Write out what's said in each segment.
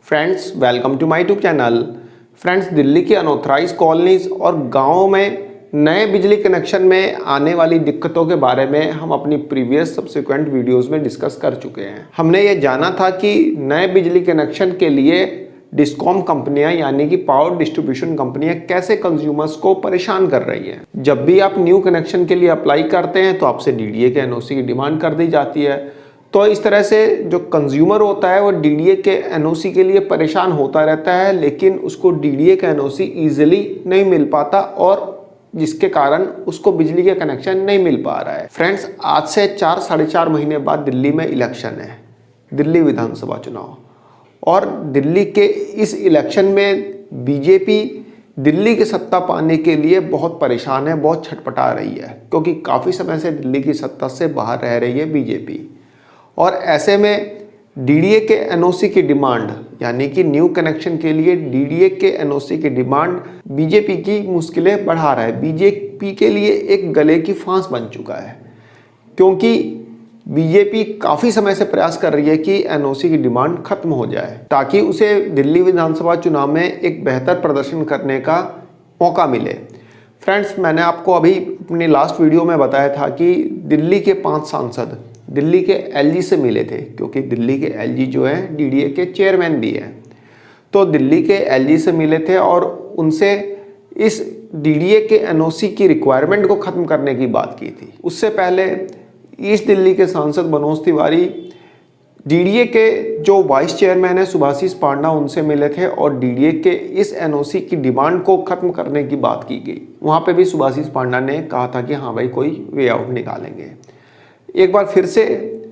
Friends, welcome to my YouTube channel. Friends, Delhi की unauthorised colonies और गांवों में नए बिजली कनेक्शन में आने वाली दिक्कतों के बारे में हम अपनी प्रीवियस सब्सिक्वेंट वीडियोस में डिस्कस कर चुके हैं। हमने ये जाना था कि नए बिजली कनेक्शन के लिए डिस्कॉम कंपनियां यानी कि पावर डिस्ट्रीब्यूशन कंपनियां कैसे कंज्यूमर्स को परेशान कर रही हैं। जब भी आप न्यू कनेक्शन के लिए अप्लाई करते हैं तो आपसे डीडीए के एनओसी की डिमांड कर दी जाती है। तो इस तरह से जो कंज्यूमर होता है वो डीडीए के एनओसी के लिए परेशान होता रहता है, लेकिन उसको डीडीए का एनओसी ईजिली नहीं मिल पाता और जिसके कारण उसको बिजली का कनेक्शन नहीं मिल पा रहा है। फ्रेंड्स, आज से 4-4.5 महीने बाद दिल्ली में इलेक्शन है, दिल्ली विधानसभा चुनाव। और दिल्ली के इस इलेक्शन में बीजेपी दिल्ली की सत्ता पाने के लिए बहुत परेशान है, बहुत छटपटा रही है, क्योंकि काफ़ी समय से दिल्ली की सत्ता से बाहर रह रही है बीजेपी। और ऐसे में डीडीए के एनओसी की डिमांड यानी कि न्यू कनेक्शन के लिए डीडीए के एनओसी की डिमांड बीजेपी की मुश्किलें बढ़ा रहा है। बीजेपी के लिए एक गले की फांस बन चुका है, क्योंकि बीजेपी काफ़ी समय से प्रयास कर रही है कि एनओसी की डिमांड खत्म हो जाए ताकि उसे दिल्ली विधानसभा चुनाव में एक बेहतर प्रदर्शन करने का मौका मिले। फ्रेंड्स, मैंने आपको अभी अपनी लास्ट वीडियो में बताया था कि दिल्ली के 5 सांसद दिल्ली के एलजी से मिले थे, क्योंकि दिल्ली के एलजी जो है डीडीए के चेयरमैन भी हैं। तो दिल्ली के एलजी से मिले थे और उनसे इस डीडीए के एनओसी की रिक्वायरमेंट को ख़त्म करने की बात की थी। उससे पहले ईस्ट दिल्ली के सांसद मनोज तिवारी डीडीए के जो वाइस चेयरमैन है सुभाषिस पांडा, उनसे मिले थे और डीडीए के इस एनओसी की डिमांड को ख़त्म करने की बात की गई। वहाँ पे भी सुभाषिस पांडा ने कहा था कि हाँ भाई, कोई वे आउट निकालेंगे। एक बार फिर से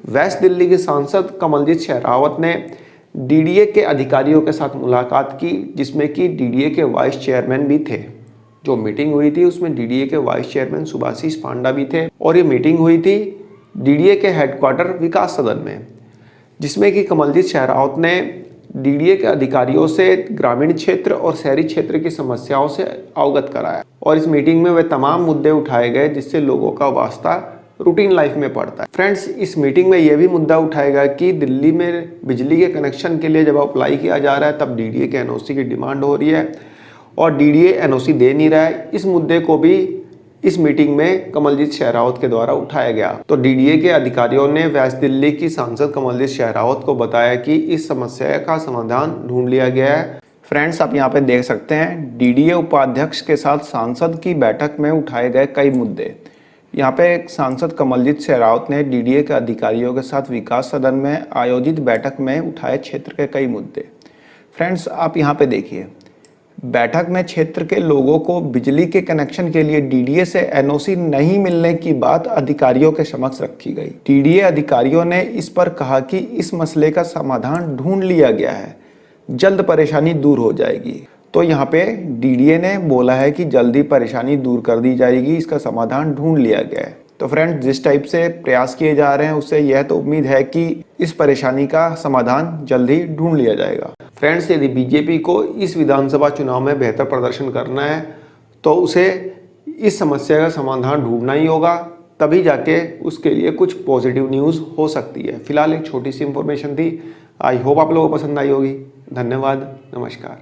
वेस्ट दिल्ली के सांसद कमलजीत शेरावत ने डीडीए के अधिकारियों के साथ मुलाकात की, जिसमें कि डीडीए के वाइस चेयरमैन भी थे। जो मीटिंग हुई थी उसमें डीडीए के वाइस चेयरमैन सुभाषिस पांडा भी थे और ये मीटिंग हुई थी डीडीए के हेडक्वार्टर विकास सदन में, जिसमें कि कमलजीत शेरावत ने डीडीए के अधिकारियों से ग्रामीण क्षेत्र और शहरी क्षेत्र की समस्याओं से अवगत कराया। और इस मीटिंग में वे तमाम मुद्दे उठाए गए जिससे लोगों का वास्ता रूटीन लाइफ में पड़ता है। फ्रेंड्स, इस मीटिंग में यह भी मुद्दा उठाएगा कि दिल्ली में बिजली के कनेक्शन के लिए जब अप्लाई किया जा रहा है तब डीडीए के एनओसी की डिमांड हो रही है और डीडीए एनओसी दे नहीं रहा है। इस मुद्दे को भी इस मीटिंग में कमलजीत शेरावत के द्वारा उठाया गया। तो डीडीए के अधिकारियों ने वेस्ट दिल्ली की सांसद कमलजीत शेरावत को बताया कि इस समस्या का समाधान ढूंढ लिया गया है। फ्रेंड्स, आप यहाँ पे देख सकते हैं डीडीए उपाध्यक्ष के साथ सांसद की बैठक में उठाए गए कई मुद्दे। यहाँ पे एक सांसद कमलजीत शेरावत ने डीडीए के अधिकारियों के साथ विकास सदन में आयोजित बैठक में उठाए क्षेत्र के कई मुद्दे। फ्रेंड्स, आप यहाँ पे देखिए, बैठक में क्षेत्र के लोगों को बिजली के कनेक्शन के लिए डीडीए से एनओसी नहीं मिलने की बात अधिकारियों के समक्ष रखी गई। डीडीए अधिकारियों ने इस पर कहा कि इस मसले का समाधान ढूंढ लिया गया है, जल्द परेशानी दूर हो जाएगी। तो यहाँ पे डीडीए ने बोला है कि जल्दी परेशानी दूर कर दी जाएगी, इसका समाधान ढूंढ लिया गया है। तो फ्रेंड्स, जिस टाइप से प्रयास किए जा रहे हैं उससे यह तो उम्मीद है कि इस परेशानी का समाधान जल्द ही ढूंढ लिया जाएगा। फ्रेंड्स, यदि बीजेपी को इस विधानसभा चुनाव में बेहतर प्रदर्शन करना है तो उसे इस समस्या का समाधान ढूंढना ही होगा, तभी जाके उसके लिए कुछ पॉजिटिव न्यूज़ हो सकती है। फिलहाल एक छोटी सी इंफॉर्मेशन थी, आई होप आप लोगों को पसंद आई होगी। धन्यवाद, नमस्कार।